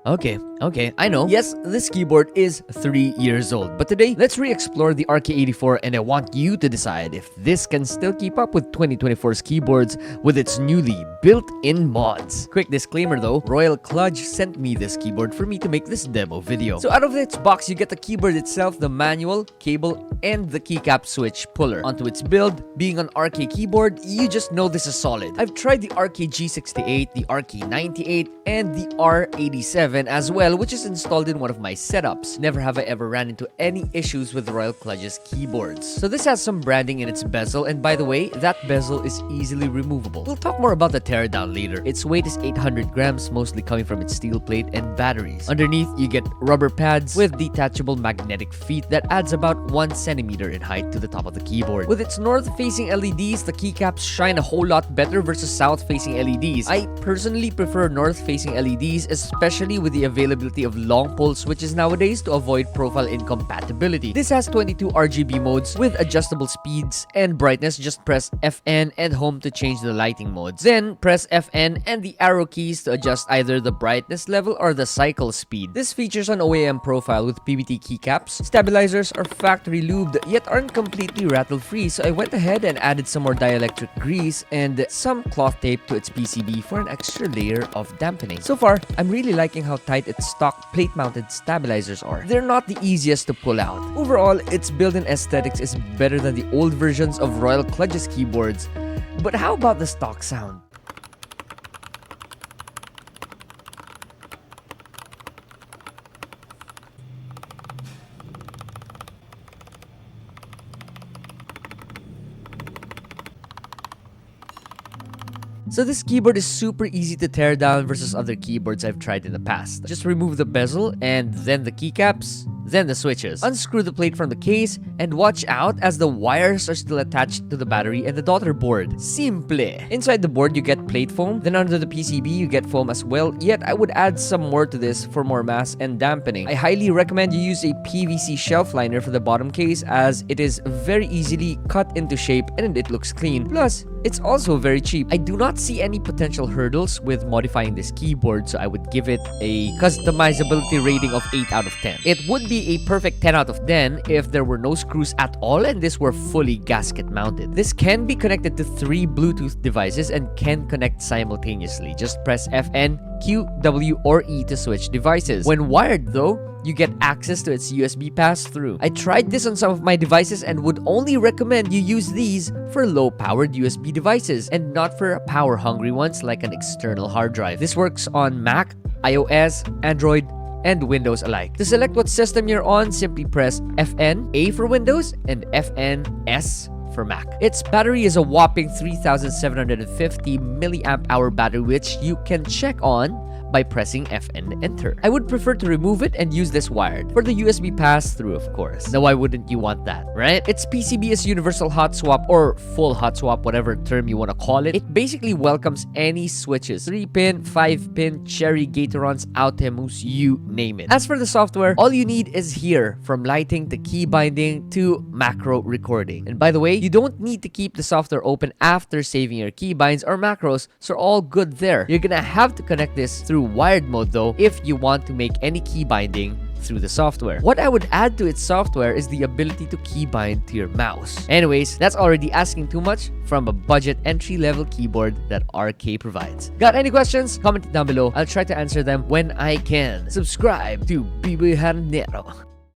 Okay, I know. Yes, this keyboard is 3 years old, but today, let's re-explore the RK84 and I want you to decide if this can still keep up with 2024's keyboards with its newly built-in mods. Quick disclaimer though, Royal Kludge sent me this keyboard for me to make this demo video. So out of its box, you get the keyboard itself, the manual, cable, and the keycap switch puller. Onto its build, being an RK keyboard, you just know this is solid. I've tried the RKG68, the RK98, and the R87 as well, which is installed in one of my setups. Never have I ever ran into any issues with Royal Kludge's keyboards. So this has some branding in its bezel, and by the way, that bezel is easily removable. We'll talk more about the teardown later. Its weight is 800 grams, mostly coming from its steel plate and batteries. Underneath, you get rubber pads with detachable magnetic feet that adds about 1 centimeter in height to the top of the keyboard. With its north-facing LEDs, the keycaps shine a whole lot better versus south-facing LEDs. I personally prefer north-facing LEDs, especially with the availability of long pole switches nowadays to avoid profile incompatibility. This has 22 RGB modes with adjustable speeds and brightness. Just press FN and home to change the lighting modes. Then press FN and the arrow keys to adjust either the brightness level or the cycle speed. This features an OEM profile with PBT keycaps. Stabilizers are factory lubed yet aren't completely rattle-free, so I went ahead and added some more dielectric grease and some cloth tape to its PCB for an extra layer of dampening. So far, I'm really liking how tight its stock plate-mounted stabilizers are. They're not the easiest to pull out. Overall, its built-in aesthetics is better than the old versions of Royal Kludge's keyboards. But how about the stock sound? So this keyboard is super easy to tear down versus other keyboards I've tried in the past. Just remove the bezel and then the keycaps, then the switches. Unscrew the plate from the case and watch out as the wires are still attached to the battery and the daughter board. Simple. Inside the board you get plate foam, then under the PCB you get foam as well, yet I would add some more to this for more mass and dampening. I highly recommend you use a PVC shelf liner for the bottom case as it is very easily cut into shape and it looks clean. Plus, it's also very cheap. I do not see any potential hurdles with modifying this keyboard, so I would give it a customizability rating of 8 out of 10. It would be a perfect 10 out of 10 if there were no screws at all and this were fully gasket mounted. This can be connected to 3 Bluetooth devices and can connect simultaneously. Just press FN, Q, W, or E to switch devices. When wired though, you get access to its USB pass-through. I tried this on some of my devices and would only recommend you use these for low-powered USB devices and not for power-hungry ones like an external hard drive. This works on Mac, iOS, Android, and Windows alike. To select what system you're on, simply press FN, A for Windows, and FN, S for Mac. Its battery is a whopping 3,750 milliamp hour battery, which you can check on by pressing FN enter. I would prefer to remove it and use this wired for the USB pass-through, of course. Now, why wouldn't you want that, right? Its PCB is universal hot swap or full hot swap, whatever term you want to call it. It basically welcomes any switches, 3-pin, 5-pin, Cherry, Gatorons, Outemus, you name it. As for the software, all you need is here, from lighting to key binding to macro recording. And by the way, you don't need to keep the software open after saving your keybinds or macros, so all good there. You're gonna have to connect this through wired mode though if you want to make any key binding through the software. What I would add to its software is the ability to keybind to your mouse. Anyways, that's already asking too much from a budget entry-level keyboard that RK provides. Got any questions? Comment it down below. I'll try to answer them when I can. Subscribe to Biboyharanero.